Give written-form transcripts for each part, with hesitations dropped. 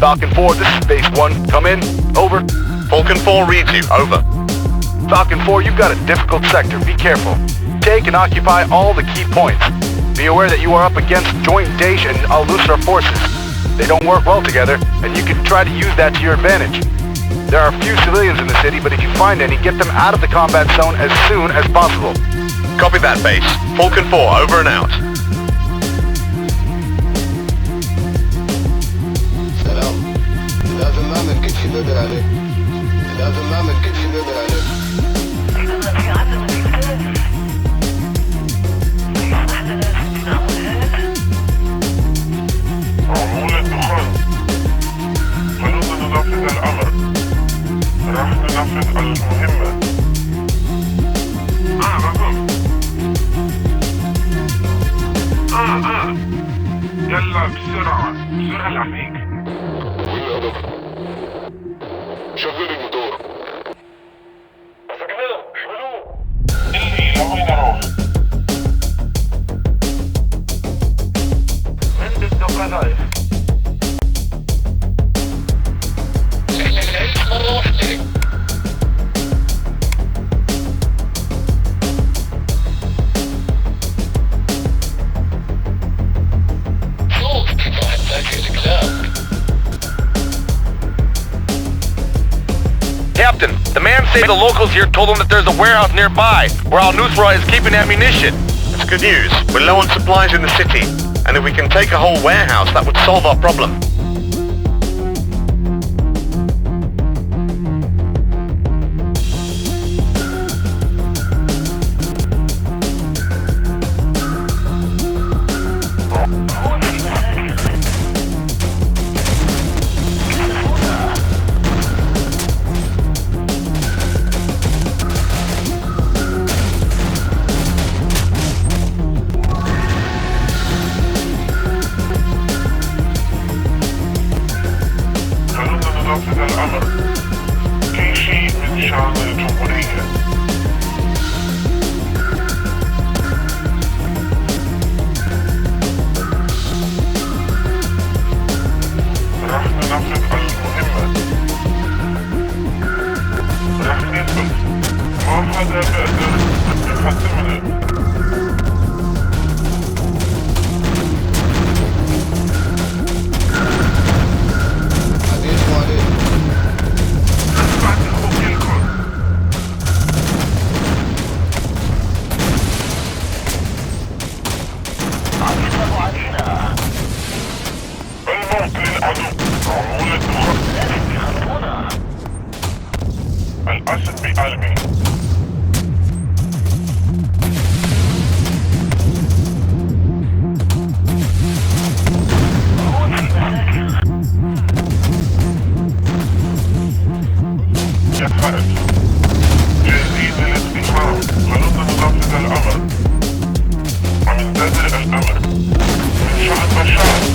Falcon 4, this is Base 1. Come in. Over. Falcon 4 reads you. Over. Falcon 4, you've got a difficult sector. Be careful. Take and occupy all the key points. Be aware that you are up against joint Daesh and Al-Nusra forces. They don't work well together, and you can try to use that to your advantage. There are a few civilians in the city, but if you find any, get them out of the combat zone as soon as possible. Copy that, Base. Falcon 4, over and out. يلا بسرعة بسرعة لعميك. وين الهدف؟ شغل الموتور. مسكناه احملوه. اللي لوين اروح؟ من بده قذايف. احنا نعيش مرة واحدة. Captain, the man said the locals here told him that there's a warehouse nearby where Al-Nusra is keeping ammunition. It's good news. We're low on supplies in the city, and if we can take a whole warehouse, that would solve our problem. الأسد بقلبي. جهزت. جاهزين للاقتحام. خلونا ننفذ الأمر. عم ننتظر الأمر. من شعب بشار.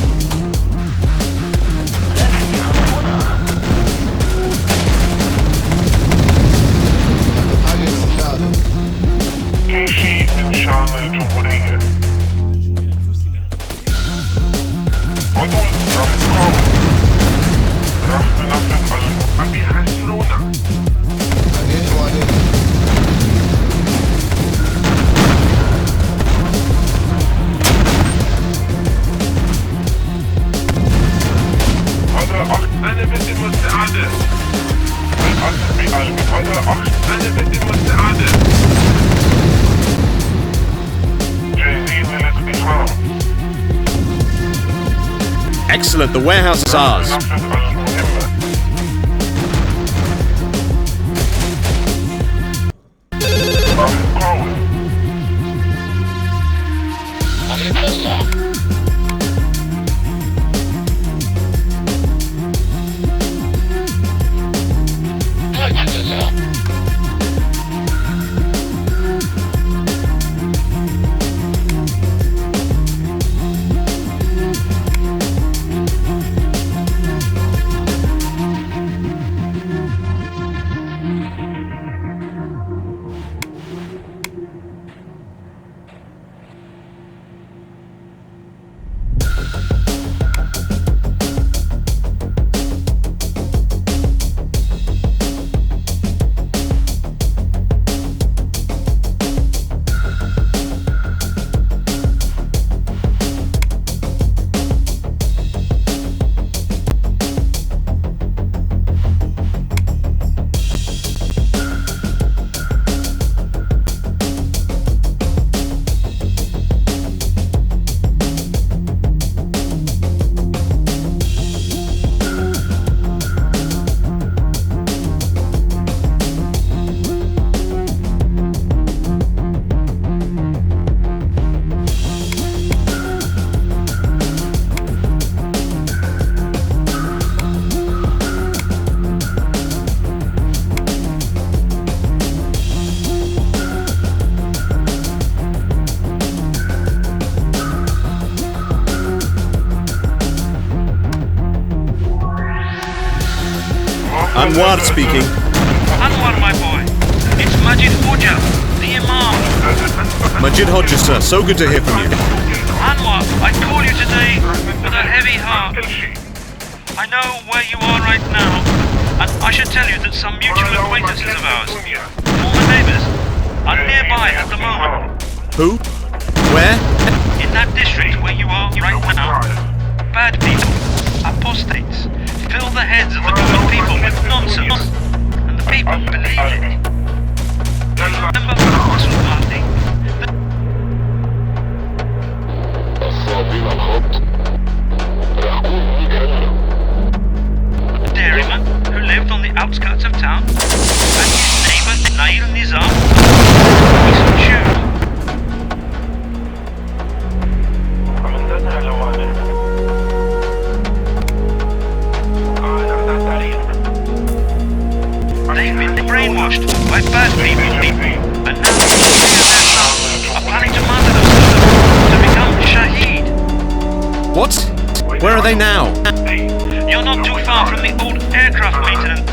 Excellent, the warehouse is ours. Anwar speaking. Anwar, my boy. It's Majid Hoja, the Imam. Majid Hodges, sir. So good to hear from you. Anwar, I call you today with a heavy heart. I know where you are right now, and I should tell you that some mutual acquaintances of ours, former neighbours, are nearby at the moment. Who? Where? In that district where you are right now, bad people, apostates, fill the heads of the common people with nonsense, and the people believe it. Remember Muslim Party? The dairyman who lived on the outskirts of town, and his neighbour Nail Nizam, was Jew. They've been brainwashed by bad people, and now the Syrians are planning to martyr themselves to become Shaheed. What? Where are they now? You're not too far from the old aircraft maintenance.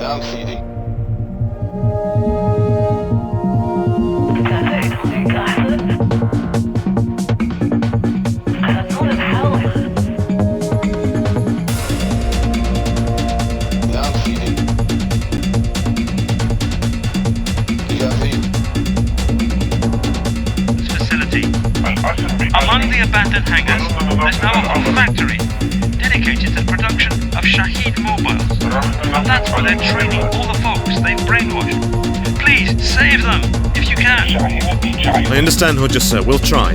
نعم سيدي. Among the abandoned hangars, there's now a whole factory dedicated to the production of Shaheed mobiles. And that's where they're training all the folks they've brainwashed. Please, save them, if you can. I understand, Hodges, sir. We'll try.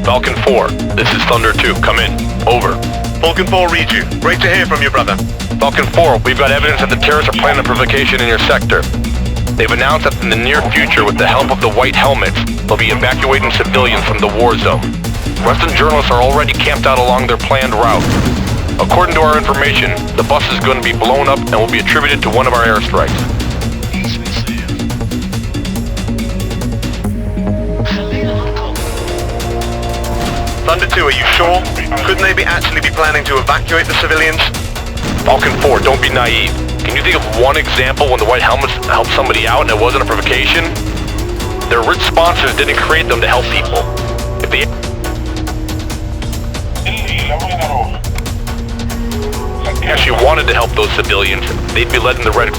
Falcon 4, this is Thunder 2. Come in. Over. Falcon 4 reads you. Great to hear from you, brother. Falcon 4, we've got evidence that the terrorists are planning a provocation in your sector. They've announced that in the near future, with the help of the White Helmets, they'll be evacuating civilians from the war zone. Western journalists are already camped out along their planned route. According to our information, the bus is going to be blown up and will be attributed to one of our airstrikes. Thunder 2, are you sure? Couldn't they actually be planning to evacuate the civilians? Falcon 4, don't be naive. Can you think of one example when the White Helmets helped somebody out and it wasn't a provocation? Their rich sponsors didn't create them to help people. If they actually wanted to help those civilians, they'd be letting the Red...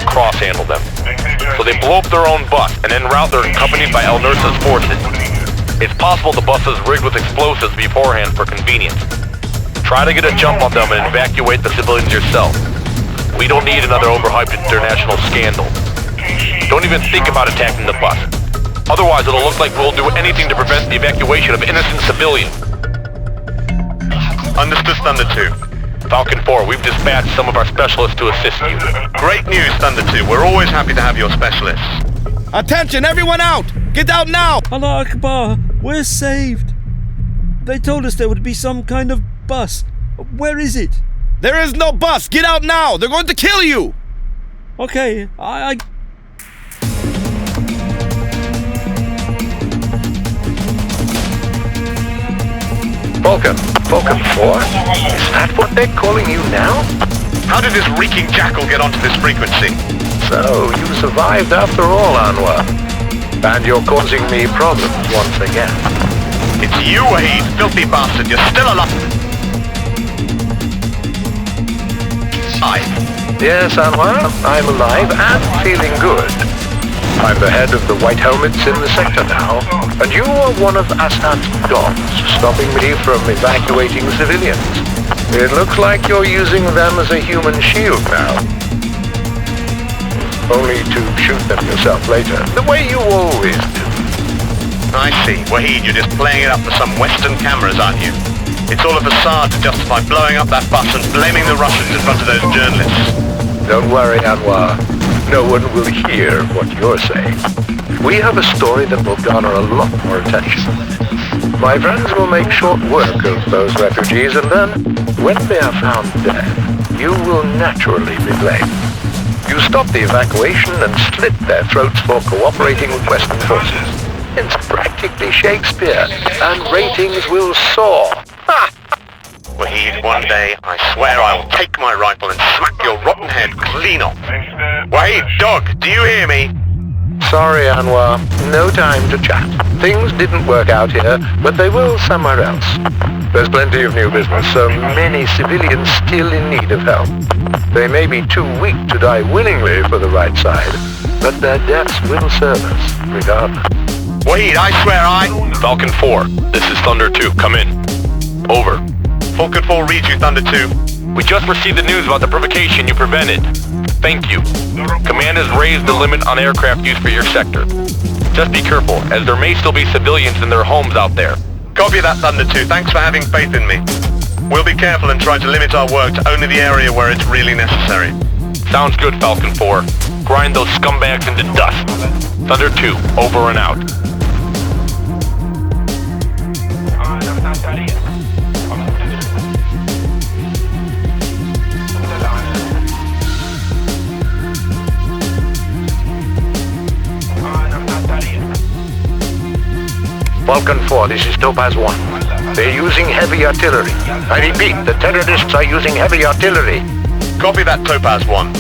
cross-handle them. So they blow up their own bus, and en route they're accompanied by Al-Nusra's forces. It's possible the bus is rigged with explosives beforehand for convenience. Try to get a jump on them and evacuate the civilians yourself. We don't need another overhyped international scandal. Don't even think about attacking the bus. Otherwise it'll look like we'll do anything to prevent the evacuation of innocent civilians. Understood, Thunder 2. Falcon 4, we've dispatched some of our specialists to assist you. Great news, Thunder 2. We're always happy to have your specialists. Attention, everyone out! Get out now! Allah Akbar, we're saved. They told us there would be some kind of bus. Where is it? There is no bus! Get out now! They're going to kill you! Okay, I... Falcon 4? Is that what they're calling you now? How did this reeking jackal get onto this frequency? So, you survived after all, Anwar. And you're causing me problems once again. It's you, Wahid, filthy bastard. You're still alive. Yes, Anwar, I'm alive and feeling good. I'm the head of the White Helmets in the sector now, and you are one of Assad's dogs, stopping me from evacuating civilians. It looks like you're using them as a human shield now. Only to shoot them yourself later, the way you always do. I see. Wahid, you're just playing it up for some Western cameras, aren't you? It's all a facade to justify blowing up that bus and blaming the Russians in front of those journalists. Don't worry, Anwar. No one will hear what you're saying. We have a story that will garner a lot more attention. My friends will make short work of those refugees, and then, when they are found dead, you will naturally be blamed. You stop the evacuation and slit their throats for cooperating with Western forces. It's practically Shakespeare, and ratings will soar. Ha! Wahid, one day, I swear I will take my rifle and smack your rotten head clean off. Wahid, dog, do you hear me? Sorry, Anwar. No time to chat. Things didn't work out here, but they will somewhere else. There's plenty of new business, so many civilians still in need of help. They may be too weak to die willingly for the right side, but their deaths will serve us, regardless. Wahid, I swear Falcon 4, this is Thunder 2. Come in. Over. Falcon 4 reads you, Thunder 2. We just received the news about the provocation you prevented. Thank you. Command has raised the limit on aircraft use for your sector. Just be careful, as there may still be civilians in their homes out there. Copy that, Thunder 2. Thanks for having faith in me. We'll be careful and try to limit our work to only the area where it's really necessary. Sounds good, Falcon 4. Grind those scumbags into dust. Thunder 2, over and out. Falcon 4, this is Topaz 1. They're using heavy artillery. I repeat, the terrorists are using heavy artillery. Copy that, Topaz 1.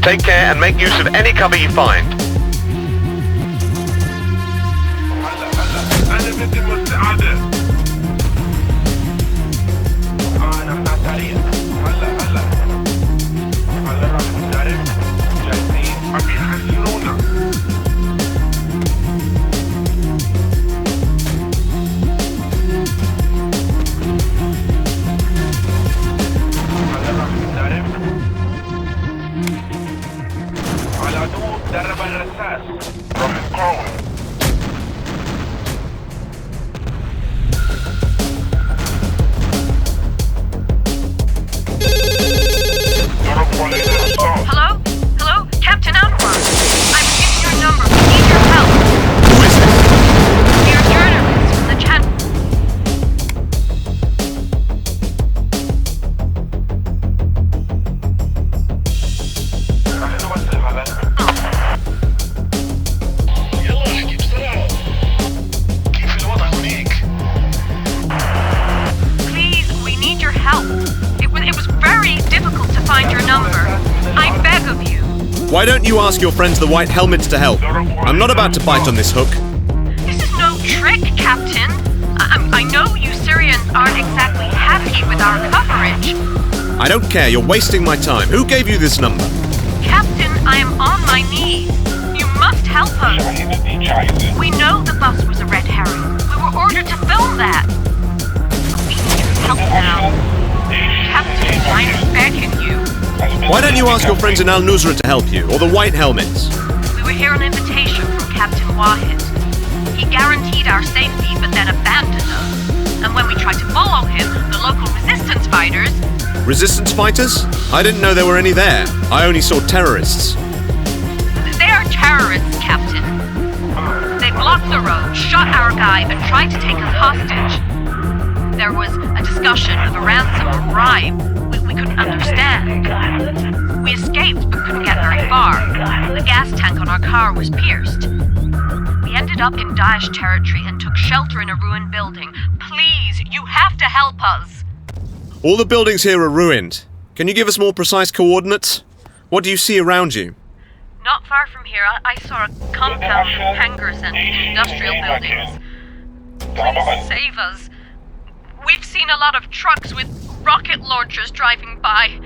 Take care and make use of any cover you find. Hello? Hello? Captain Anwar. I've given your number. We need your help. Who is it? We are journalists from the channel. Please, we need your help. It was very difficult to find your number. I beg of you. Why don't you ask your friends the White Helmets to help? I'm not about to bite on this hook. This is no trick, Captain. I know you Syrians aren't exactly happy with our coverage. I don't care, you're wasting my time. Who gave you this number? Captain, I am on my knees. You must help us. We know the bus was a red herring. We were ordered to film that. We need your help now. Captain, I'm begging you. Why don't you ask your friends in Al-Nusra to help you, or the White Helmets? We were here on invitation from Captain Wahid. He guaranteed our safety, but then abandoned us. And when we tried to follow him, the local resistance fighters... Resistance fighters? I didn't know there were any there. I only saw terrorists. They are terrorists, Captain. They blocked the road, shot our guy, and tried to take us hostage. There was a discussion of a ransom or bribe. We couldn't understand. We escaped but couldn't get very far. The gas tank on our car was pierced. We ended up in Daesh territory and took shelter in a ruined building. Please, you have to help us. All the buildings here are ruined. Can you give us more precise coordinates? What do you see around you? Not far from here, I saw a compound of hangars and industrial buildings. Please save us. We've seen a lot of trucks with rocket launchers driving by.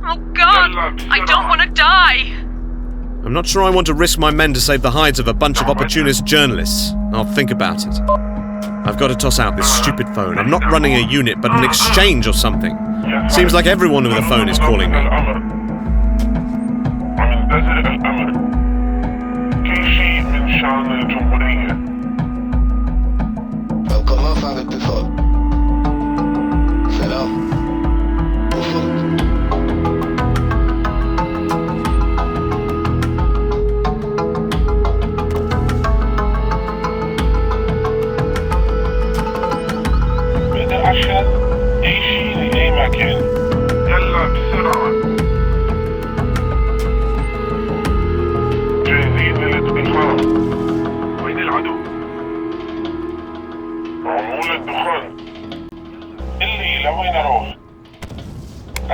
Oh God, I don't want to die. I'm not sure I want to risk my men to save the hides of a bunch of opportunist journalists. I'll think about it. I've got to toss out this stupid phone. I'm not running a unit, but an exchange or something. Seems like everyone with a phone is calling me. On commence avec plus fort. C'est là.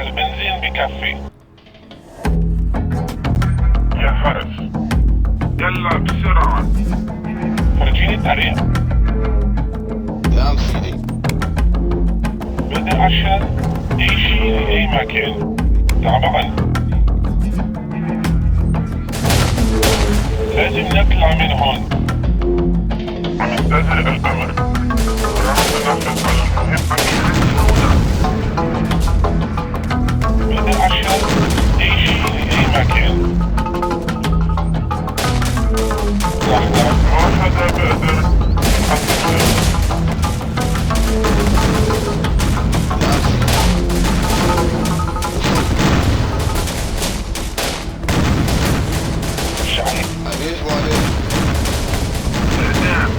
البنزين بكفي. يا حارس، يلا بسرعة. فرجيني الطريق. نعم سيدي. بدي عشان يشيل أي مكان. تعبان. لازم نطلع من هون. عم ننتظر الأمر. راح ننفذ المهمة. بدي عشان يشيل أي مكان. ما حدا بقدر يحصل. عزيز وعليك. نعم.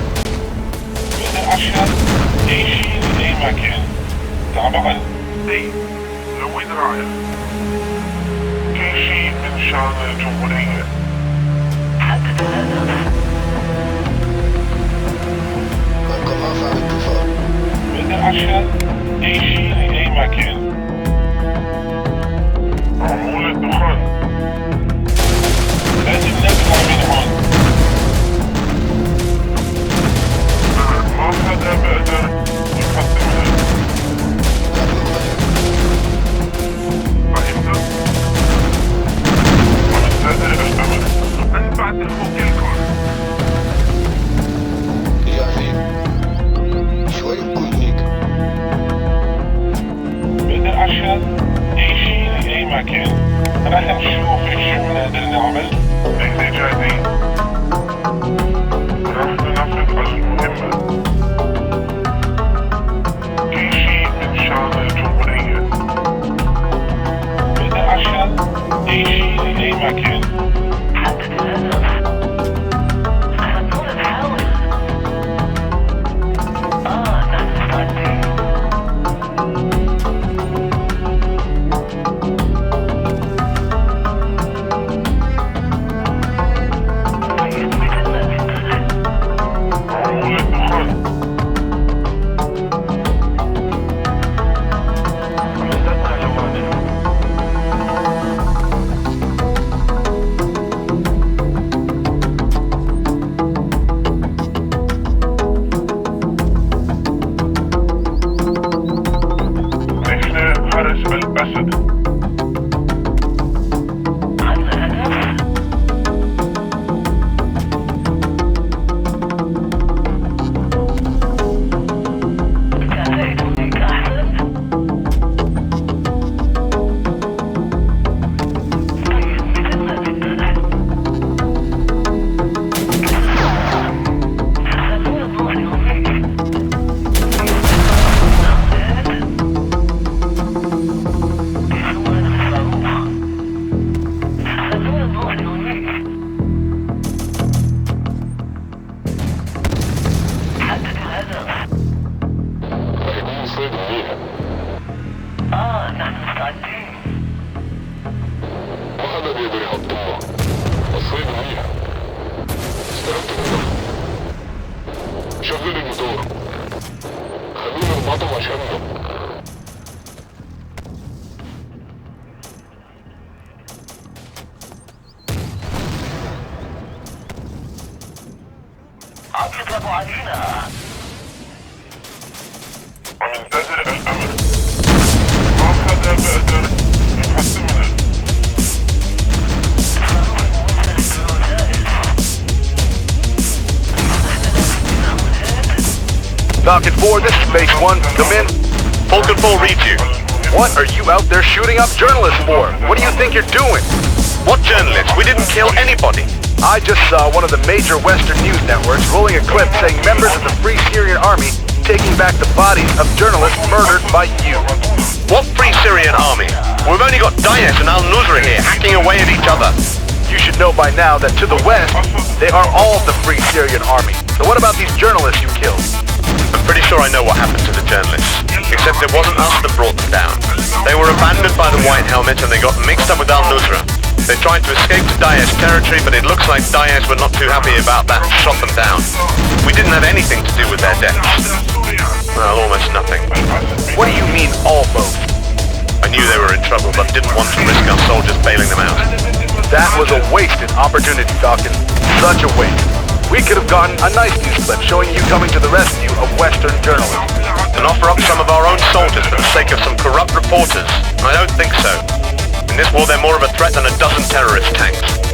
بدي عشان يشيل أي مكان. تعبان. إيه. لوين رايح؟ كل شيء من شان الجمهورية. حدد الهدف. القناص على اتصال. بدي عشان يشيل أي مكان. عمول الدخان. لازم نطلع من هون. ما حدا بقدر يقدمها. فهمت؟ عم ننتظر الأمر. أنا بعد أخوك الكل. يا عزيز. شوي بكونيك. بدي عشان يشيل أي مكان. رح نشوف شو بنقدر نعمل. إحنا جاهزين. رح ننفذ المهمة. كل شيء من شان الجمهورية. بدي عشان يشيل أي مكان. حدد الهدف. هنقول نحاول. نحن مستعدين. عمول الدخان. عملتنا جوانب. إحنا حرس الأسد. نحن مستعدين. ما حدا بيقدر يحط امه. الصيد منيح. استلمت الموتور. شغل الموتور. خلونا نبعطهم عشاننا. عم يضربوا علينا. عم ننتظر الأمر. ما حدا بقدر يحسمنا. Falcon 4, this is Base 1. Come in. Falcon 4 reads you. What are you out there shooting up journalists for? What do you think you're doing? What journalists? We didn't kill anybody. I just saw one of the major Western news networks rolling a clip saying members of the Free Syrian Army taking back the bodies of journalists murdered by you. What Free Syrian Army? We've only got ISIS and Al-Nusra here, hacking away at each other. You should know by now that to the west, they are all the Free Syrian Army. So what about these journalists you killed? I'm pretty sure I know what happened to the journalists. Except it wasn't us that brought them down. They were abandoned by the White Helmets and they got mixed up with Al-Nusra. They tried to escape to Daesh territory, but it looks like Daesh were not too happy about that and shot them down. We didn't have anything to do with their deaths. Well, almost nothing. What do you mean, almost? I I knew they were in trouble, but didn't want to risk our soldiers bailing them out. That was a wasted opportunity, Dawkins. Such a waste. We could have gotten a nice news clip showing you coming to the rescue of Western journalists. And offer up some of our own soldiers for the sake of some corrupt reporters? I don't think so. In this war, they're more of a threat than a dozen terrorist tanks.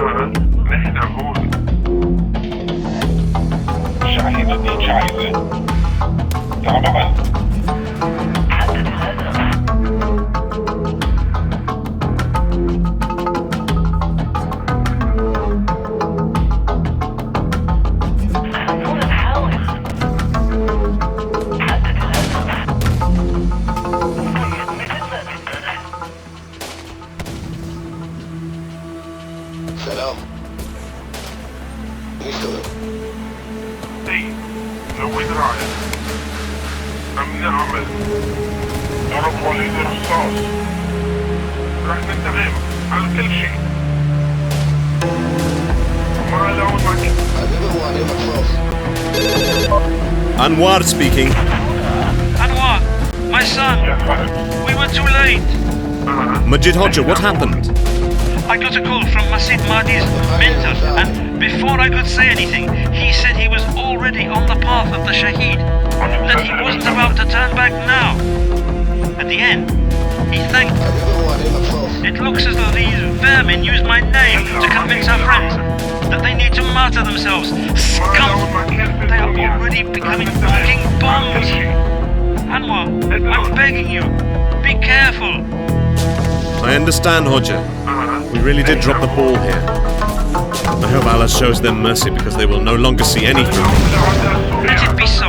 نحن هون. شاهين الديك عايزة. طبعا. سلام. يشتغل. اي لو وين رايح؟ عم نعمل ضرب وليد رصاص. رح ننتقم على كل شيء. ما لون معك. عذبه عليه رصاص. Anwar speaking. Anwar, my son, يا خالد. we were too late. Majid Hodja, what happened? I got a call from Masid Mahdi's mentor, and before I could say anything, he said he was already on the path of the Shaheed, that he wasn't about to turn back now. At the end, he thanked. عذبه عليه رصاص. It looks as though these vermin used my name to convince our friends that they need to martyr themselves. Scum! They are already becoming walking bombs. Anwar, I'm begging you, be careful. I understand, Hodja. We really did drop the ball here. I hope Allah shows them mercy because they will no longer see any fruit. Let it be so.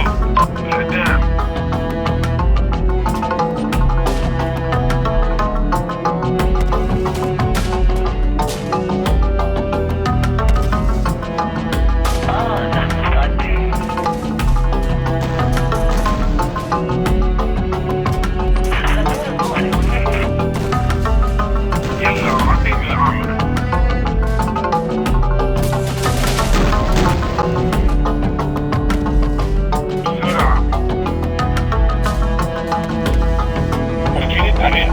يلا اعطيني الامر. بسرعة. ورجيني الطريق.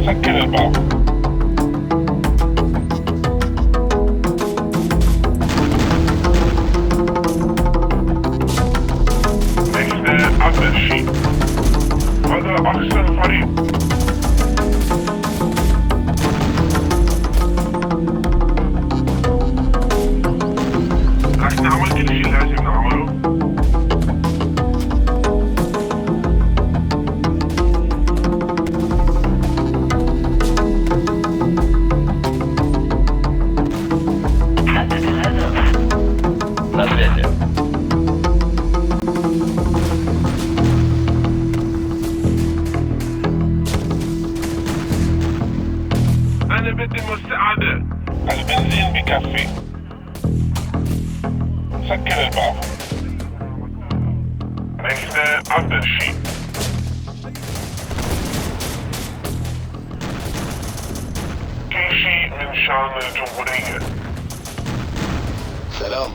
سكر الباب. نحن أفضل شيء. هذا أحسن فريق. رح نعمل كل شيء لازم نعمله. أنا بدي مساعدة. البنزين بكفي. سكر الباب. نحن أفضل شيء. كل شيء من شان الجمهورية. سلام.